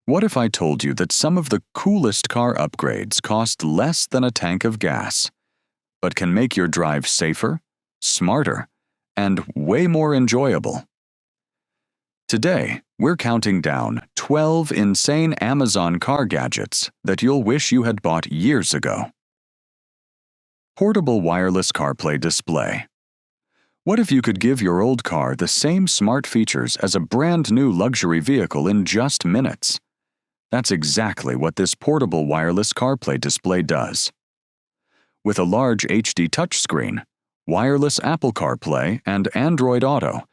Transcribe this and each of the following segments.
What if I told you that some of the coolest car upgrades cost less than a tank of gas, but can make your drive safer, smarter, and way more enjoyable? Today, we're counting down 12 insane Amazon car gadgets that you'll wish you had bought years ago. Portable wireless CarPlay display. What if you could give your old car the same smart features as a brand new luxury vehicle in just minutes? That's exactly what this portable wireless CarPlay display does. With a large HD touchscreen, wireless Apple CarPlay and Android Auto,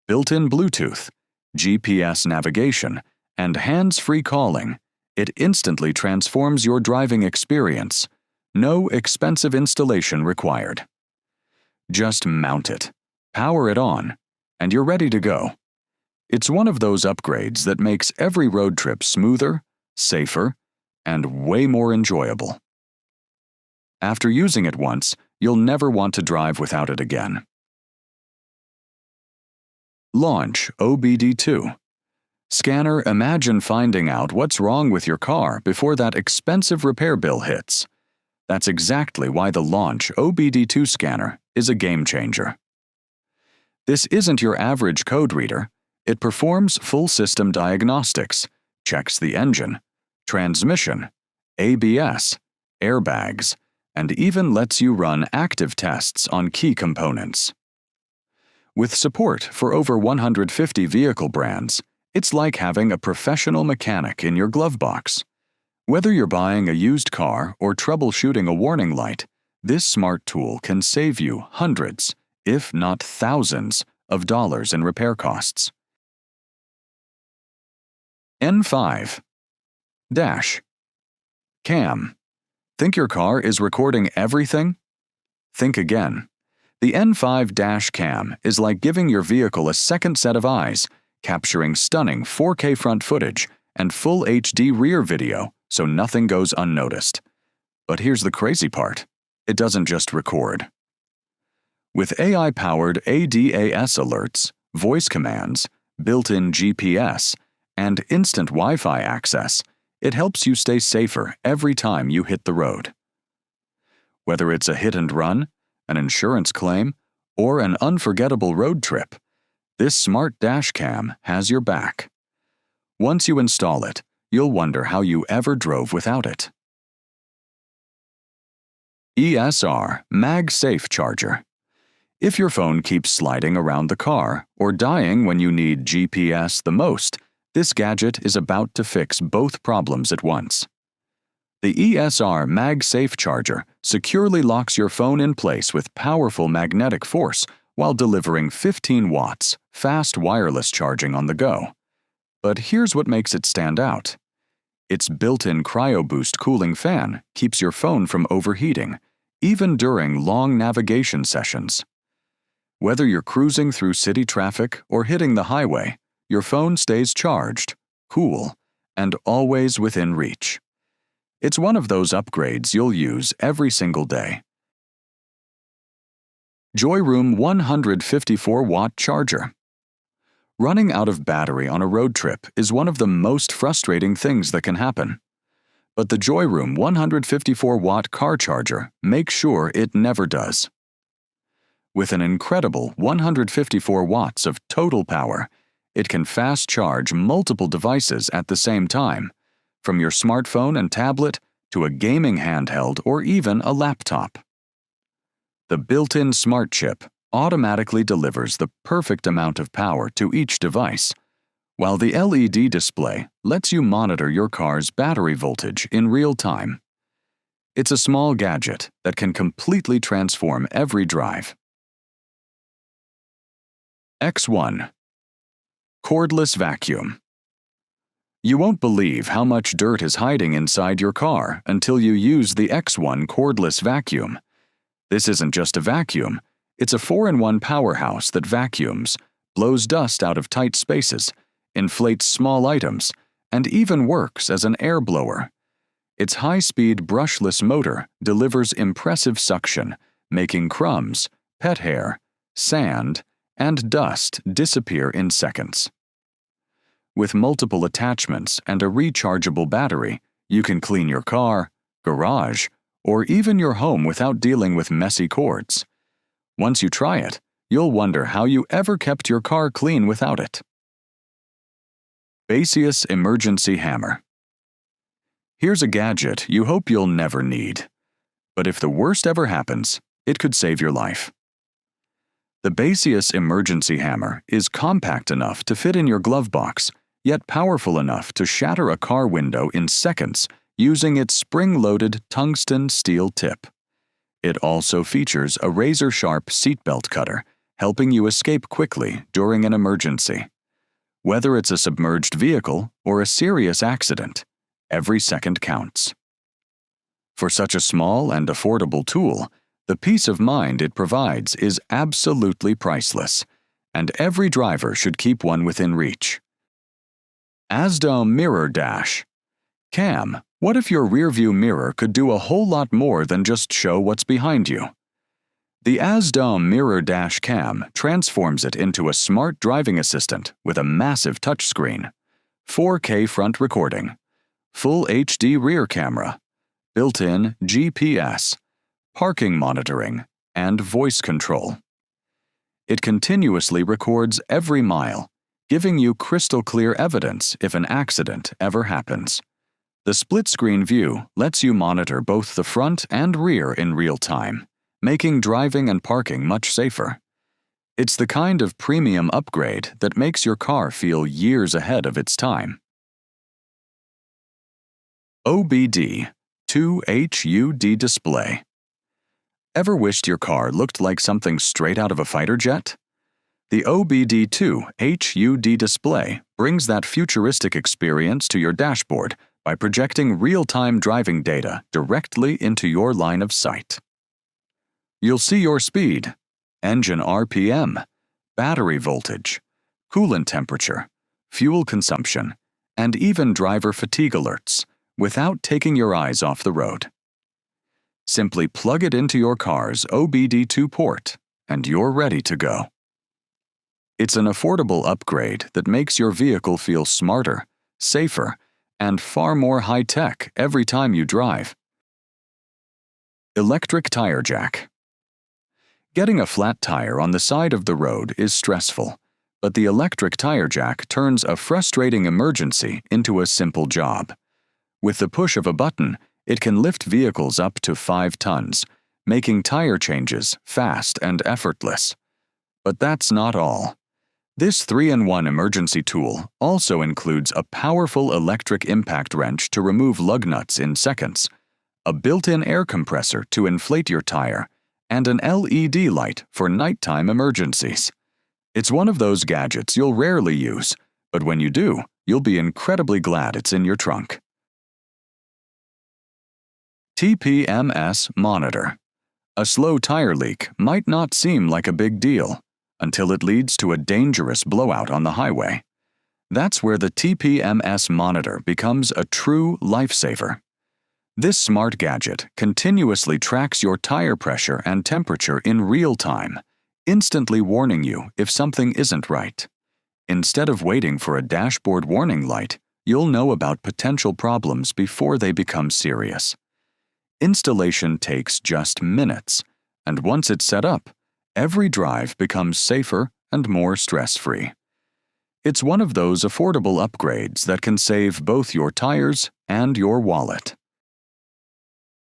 built-in Bluetooth, GPS navigation, and hands-free calling, it instantly transforms your driving experience. No expensive installation required. Just mount it, power it on, and you're ready to go. It's one of those upgrades that makes every road trip smoother, safer, and way more enjoyable. After using it once, you'll never want to drive without it again. Launch OBD2. Scanner, imagine finding out what's wrong with your car before that expensive repair bill hits. That's exactly why the Launch OBD2 scanner is a game changer. This isn't your average code reader. It performs full system diagnostics, checks the engine, transmission, ABS, airbags, and even lets you run active tests on key components. With support for over 150 vehicle brands, it's like having a professional mechanic in your glove box. Whether you're buying a used car or troubleshooting a warning light, this smart tool can save you hundreds, if not thousands, of dollars in repair costs. N5. Dash. Cam. Think your car is recording everything? Think again. The N5 dash cam is like giving your vehicle a second set of eyes, capturing stunning 4K front footage and full HD rear video so nothing goes unnoticed. But here's the crazy part. It doesn't just record. With AI-powered ADAS alerts, voice commands, built-in GPS, and instant Wi-Fi access, it helps you stay safer every time you hit the road. Whether it's a hit and run, an insurance claim, or an unforgettable road trip, this smart dash cam has your back. Once you install it, you'll wonder how you ever drove without it. ESR MagSafe Charger. If your phone keeps sliding around the car or dying when you need GPS the most, this gadget is about to fix both problems at once. The ESR MagSafe Charger securely locks your phone in place with powerful magnetic force while delivering 15 watts fast wireless charging on the go. But here's what makes it stand out. Its built-in cryo-boost cooling fan keeps your phone from overheating, even during long navigation sessions. Whether you're cruising through city traffic or hitting the highway, your phone stays charged, cool, and always within reach. It's one of those upgrades you'll use every single day. Joyroom 154-watt charger. Running out of battery on a road trip is one of the most frustrating things that can happen. But the Joyroom 154-watt car charger makes sure it never does. With an incredible 154 watts of total power, it can fast charge multiple devices at the same time, from your smartphone and tablet to a gaming handheld or even a laptop. The built-in smart chip automatically delivers the perfect amount of power to each device, while the LED display lets you monitor your car's battery voltage in real time. It's a small gadget that can completely transform every drive. X1. Cordless Vacuum. You won't believe how much dirt is hiding inside your car until you use the X1 Cordless Vacuum. This isn't just a vacuum, it's a 4-in-1 powerhouse that vacuums, blows dust out of tight spaces, inflates small items, and even works as an air blower. Its high-speed brushless motor delivers impressive suction, making crumbs, pet hair, sand, and dust disappear in seconds. With multiple attachments and a rechargeable battery, you can clean your car, garage, or even your home without dealing with messy cords. Once you try it, you'll wonder how you ever kept your car clean without it. Baseus Emergency Hammer. Here's a gadget you hope you'll never need. But if the worst ever happens, it could save your life. The Baseus Emergency Hammer is compact enough to fit in your glove box, yet powerful enough to shatter a car window in seconds using its spring-loaded tungsten steel tip. It also features a razor-sharp seatbelt cutter, helping you escape quickly during an emergency. Whether it's a submerged vehicle or a serious accident, every second counts. For such a small and affordable tool, the peace of mind it provides is absolutely priceless, and every driver should keep one within reach. AZDOME Mirror Dash. Cam, what if your rearview mirror could do a whole lot more than just show what's behind you? The AZDOME Mirror Dash Cam transforms it into a smart driving assistant with a massive touchscreen, 4K front recording, full HD rear camera, built-in GPS, parking monitoring, and voice control. It continuously records every mile, giving you crystal-clear evidence if an accident ever happens. The split-screen view lets you monitor both the front and rear in real time, making driving and parking much safer. It's the kind of premium upgrade that makes your car feel years ahead of its time. OBD2 HUD Display. Ever wished your car looked like something straight out of a fighter jet? The OBD2 HUD Display brings that futuristic experience to your dashboard by projecting real-time driving data directly into your line of sight. You'll see your speed, engine RPM, battery voltage, coolant temperature, fuel consumption, and even driver fatigue alerts without taking your eyes off the road. Simply plug it into your car's OBD2 port, and you're ready to go. It's an affordable upgrade that makes your vehicle feel smarter, safer, and far more high-tech every time you drive. Electric tire jack. Getting a flat tire on the side of the road is stressful, but the electric tire jack turns a frustrating emergency into a simple job. With the push of a button, it can lift vehicles up to 5 tons, making tire changes fast and effortless. But that's not all. This 3-in-1 emergency tool also includes a powerful electric impact wrench to remove lug nuts in seconds, a built-in air compressor to inflate your tire, and an LED light for nighttime emergencies. It's one of those gadgets you'll rarely use, but when you do, you'll be incredibly glad it's in your trunk. TPMS Monitor. A slow tire leak might not seem like a big deal until it leads to a dangerous blowout on the highway. That's where the TPMS Monitor becomes a true lifesaver. This smart gadget continuously tracks your tire pressure and temperature in real time, instantly warning you if something isn't right. Instead of waiting for a dashboard warning light, you'll know about potential problems before they become serious. Installation takes just minutes, and once it's set up, every drive becomes safer and more stress-free. It's one of those affordable upgrades that can save both your tires and your wallet.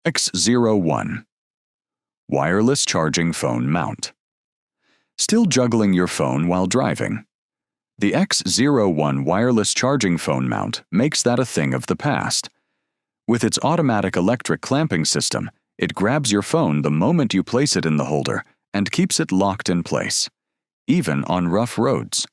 X01. Wireless Charging Phone Mount. Still juggling your phone while driving? The X01 wireless charging phone mount makes that a thing of the past. With its automatic electric clamping system, it grabs your phone the moment you place it in the holder and keeps it locked in place, even on rough roads.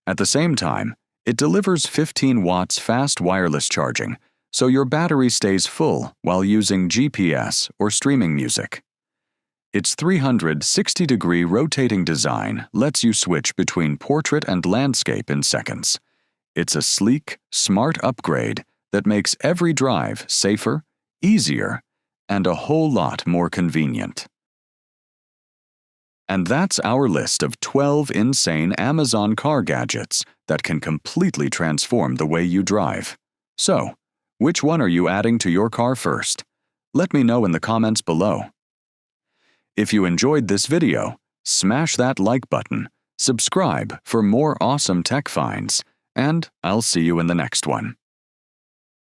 At the same time, it delivers 15 watts fast wireless charging, so your battery stays full while using GPS or streaming music. Its 360-degree rotating design lets you switch between portrait and landscape in seconds. It's a sleek, smart upgrade that makes every drive safer, easier, and a whole lot more convenient. And that's our list of 12 insane Amazon car gadgets that can completely transform the way you drive. So, which one are you adding to your car first? Let me know in the comments below. If you enjoyed this video, smash that like button, subscribe for more awesome tech finds, and I'll see you in the next one.